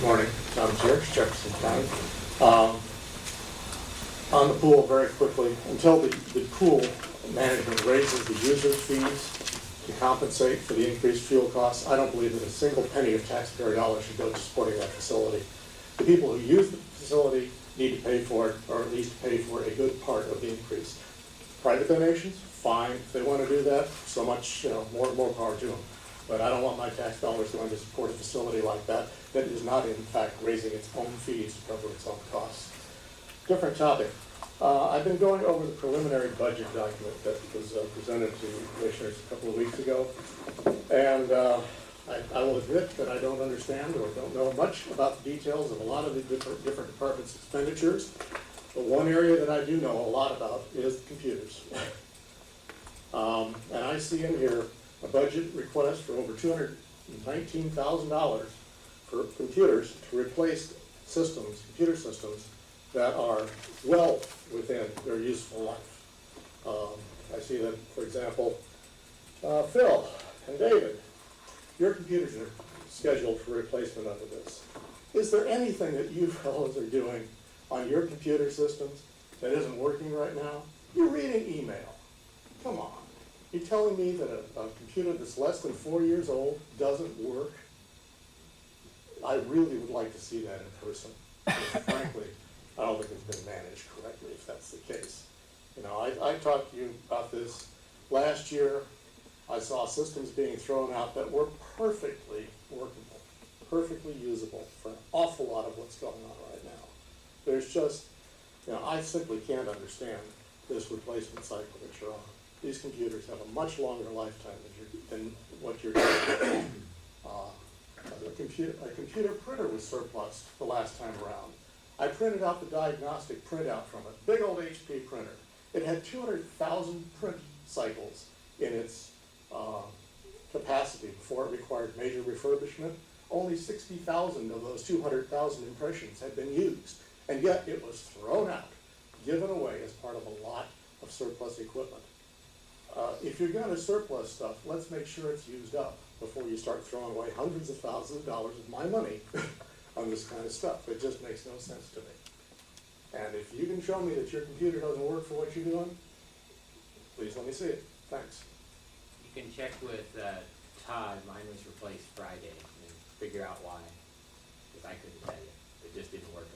Morning, I'm Thiersch, Jefferson County. On the pool, very quickly, until the pool management raises the user fees to compensate for the increased fuel costs, I don't believe that a single penny of taxpayer dollars should go to supporting that facility. The people who use the facility need to pay for it, or at least pay for a good part of the increase. Private donations, fine, if they want to do that, so much, more power to them. But I don't want my tax dollars going to support a facility like that that is not in fact raising its own fees to cover its own costs. Different topic. I've been going over the preliminary budget document that was presented to commissioners a couple of weeks ago. And I will admit that I don't understand or don't know much about the details of a lot of the different departments' expenditures. But one area that I do know a lot about is computers. And I see in here a budget request for over $219,000 for computers to replace computer systems that are well within their useful life. I see that, for example, Phil and David, your computers are scheduled for replacement under this. Is there anything that you fellows are doing on your computer systems that isn't working right now? You're reading email. Come on. You're telling me that a computer that's less than 4 years old doesn't work? I really would like to see that in person. Frankly, I don't think it's been managed correctly if that's the case. I talked to you about this last year. I saw systems being thrown out that were perfectly workable, perfectly usable for an awful lot of what's going on right now. There's just, I simply can't understand this replacement cycle that you're on. These computers have a much longer lifetime than what you're doing. A computer printer was surplus the last time around. I printed out the diagnostic printout from it, big old HP printer. It had 200,000 print cycles in its capacity before it required major refurbishment. Only 60,000 of those 200,000 impressions had been used, and yet it was thrown out, given away as part of a lot of surplus equipment. If you're going to surplus stuff, let's make sure it's used up before you start throwing away hundreds of thousands of dollars of my money on this kind of stuff. It just makes no sense to me. And if you can show me that your computer doesn't work for what you're doing, please let me see it. Thanks. You can check with Todd. Mine was replaced Friday and figure out why. Because I couldn't tell you. It just didn't work